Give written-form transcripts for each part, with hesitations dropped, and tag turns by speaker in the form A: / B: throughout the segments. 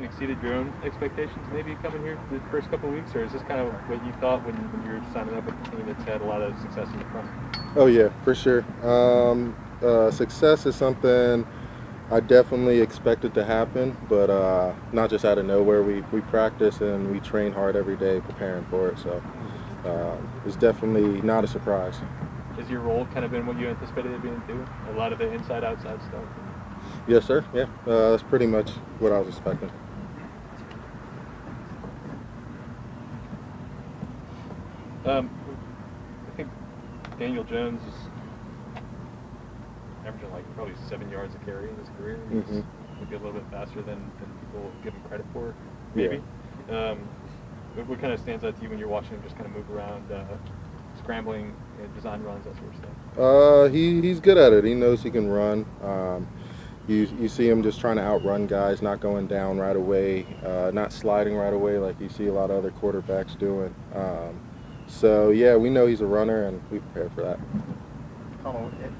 A: exceeded your own expectations maybe coming here the first couple of weeks, or is this kind of what you thought when you were signing up with the team that's had a lot of success in the front?
B: Oh yeah, for sure. Success is something I definitely expected to happen, but not just out of nowhere. We practice and we train hard every day preparing for it, so it's definitely not a surprise.
A: Has your role kind of been what you anticipated it being doing? A lot of the inside-outside stuff?
B: Yes, sir. Yeah, that's pretty much what I was expecting.
A: I think Daniel Jones is averaging like probably 7 yards a carry in his career. He's maybe a little bit faster than people give him credit for, maybe. Yeah. What kind of stands out to you when you're watching him just kind of move around, scrambling, design runs, that sort of stuff?
B: He's good at it. He knows he can run. You see him just trying to outrun guys, not going down right away, not sliding right away like you see a lot of other quarterbacks doing. So yeah, we know he's a runner, and we prepare for that.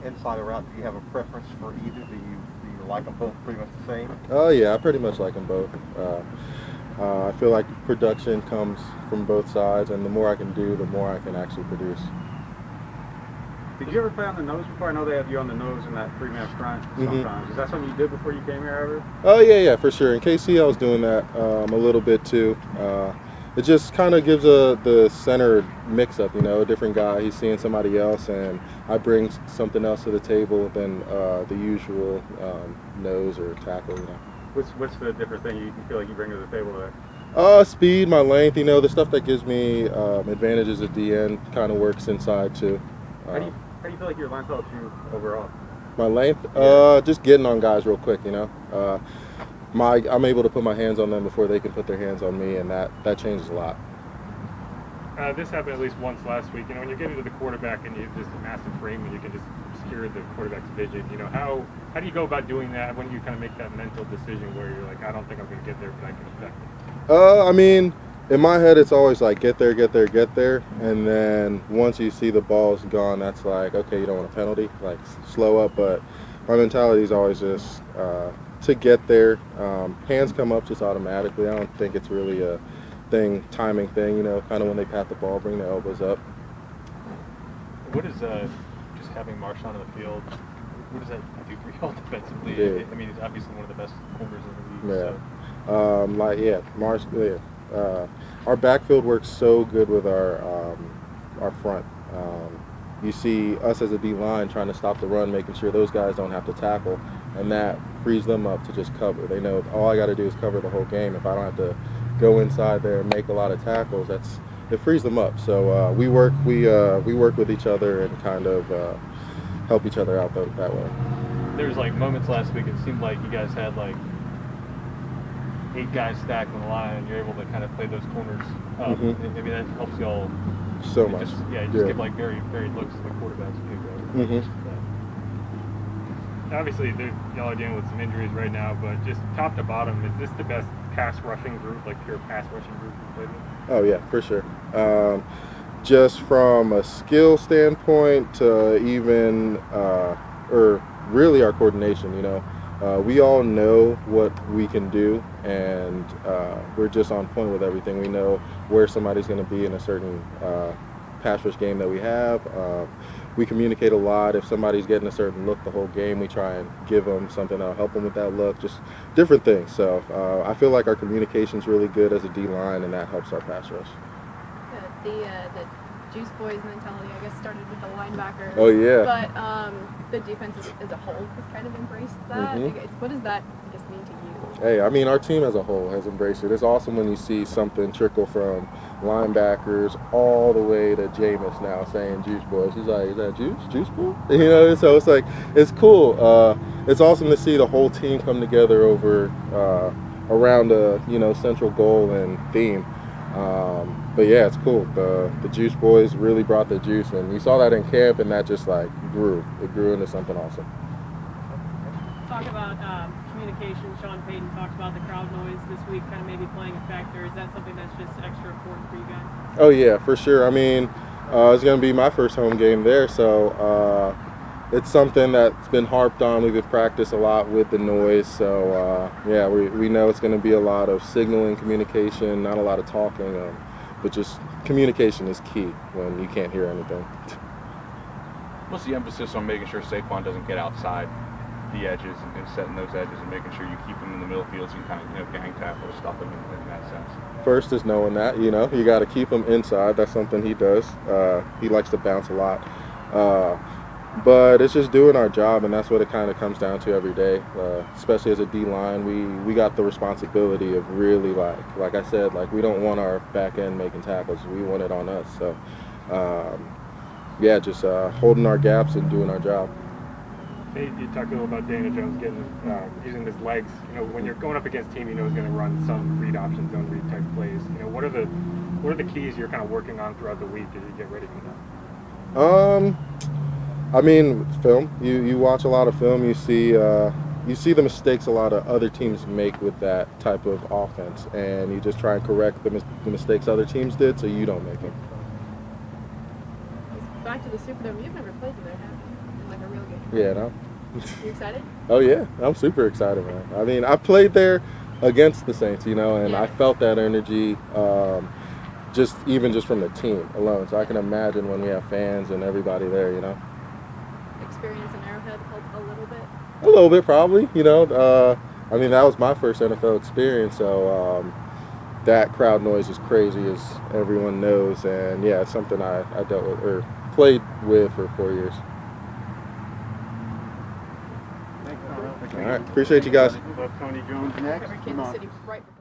C: Inside or out, do you have a preference for either? Do you like them both pretty much the same?
B: Oh yeah, I pretty much like them both. I feel like production comes from both sides, and the more I can do, the more I can actually produce.
D: Did you ever play on the nose before? I know they have you on the nose in that three-man front sometimes. Is that something you did before you came here ever?
B: Oh yeah, for sure. In KC, I was doing that a little bit too. It just kind of gives the center mix-up, a different guy. He's seeing somebody else, and I bring something else to the table than the usual nose or tackle.
D: What's the different thing you feel like you bring to the table there?
B: Speed, my length. The stuff that gives me advantages at the end kind of works inside too.
D: How do you feel like your length helps you overall?
B: My length? Just getting on guys real quick, I'm able to put my hands on them before they can put their hands on me, and that changes a lot.
E: This happened at least once last week. When you get into the quarterback and you have just a massive frame and you can just obscure the quarterback's vision, how do you go about doing that when you kind of make that mental decision where you're like, I don't think I'm going to get there, but I can affect it?
B: In my head, it's always like get there, and then once you see the ball's gone, that's like, okay, you don't want a penalty, like slow up. But my mentality is always just to get there. Hands come up just automatically. I don't think it's really a timing thing, kind of when they pat the ball, bring their elbows up.
A: What is just having Marshawn on the field, what does that do for you all defensively?
B: Yeah.
A: He's obviously one of the best corners in the league.
B: Yeah. Our backfield works so good with our front. You see us as a D-line trying to stop the run, making sure those guys don't have to tackle, and that frees them up to just cover. They know all I got to do is cover the whole game. If I don't have to go inside there and make a lot of tackles, it frees them up. So we work with each other and kind of help each other out that way.
A: There was moments last week. It seemed like you guys had 8 guys stacked on the line, and you're able to kind of play those corners up. Maybe that helps y'all
B: so much.
A: Give very varied looks to the quarterbacks.
E: Obviously, y'all are dealing with some injuries right now, but just top to bottom, is this the best pass rushing group, pure pass rushing group you've played with?
B: Oh yeah, for sure. Just from a skill standpoint to even, or really our coordination, we all know what we can do, and we're just on point with everything. We know where somebody's going to be in a certain pass rush game that we have. We communicate a lot. If somebody's getting a certain look the whole game, we try and give them something that'll help them with that look, just different things. So I feel like our communication's really good as a D-line, and that helps our pass rush.
F: The Juice Boys mentality, I guess, started with the linebackers.
B: Oh, yeah.
F: But the defense as a whole has kind of embraced that. What does that, mean to you?
B: Hey, our team as a whole has embraced it. It's awesome when you see something trickle from linebackers all the way to Jameis now saying Juice Boys. He's like, is that Juice? Juice Boy? So it's it's cool. It's awesome to see the whole team come together over around a central goal and theme. But yeah, it's cool. The Juice Boys really brought the juice, and you saw that in camp, and that just grew. It grew into something awesome.
G: Talk about communication. Sean Payton talked about the crowd noise this week, kind of maybe playing a factor. Is that something that's just extra important for you guys?
B: Oh yeah, for sure. It's going to be my first home game there, so it's something that's been harped on. We've been practiced a lot with the noise, so yeah, we know it's going to be a lot of signaling, communication, not a lot of talking, but just communication is key when you can't hear anything.
H: What's the emphasis on making sure Saquon doesn't get outside the edges and setting those edges and making sure you keep him in the middle field so you kind of gang tackle or stop him in that sense?
B: First is knowing that, you got to keep him inside. That's something he does. He likes to bounce a lot. But it's just doing our job, and that's what it kind of comes down to every day. Especially as a D-line, we got the responsibility of really, like I said, we don't want our back end making tackles. We want it on us. So, yeah, just holding our gaps and doing our job.
E: You talked a little about Daniel Jones using his legs. When you're going up against a team, he's going to run some read option, zone read type plays. What are the keys you're kind of working on throughout the week as you get ready for that?
B: I mean, film. You watch a lot of film. You see the mistakes a lot of other teams make with that type of offense, and you just try and correct the mistakes other teams did, so you don't make them.
F: Back to the Superdome. You've never played there, have you? In a real game.
B: Yeah, no.
F: You excited?
B: Oh yeah, I'm super excited, man. I mean, I played there against the Saints, and
F: yeah.
B: I felt that energy. Just from the team alone. So I can imagine when we have fans and everybody there,
F: Experience in Arrowhead helped a little bit?
B: A little bit, probably. I mean, that was my first NFL experience, so that crowd noise is crazy, as everyone knows, and yeah, it's something I dealt with or played with for 4 years.
D: Thank you.
B: All right, appreciate you guys.
D: Tony Jones next.
F: Kansas City right before.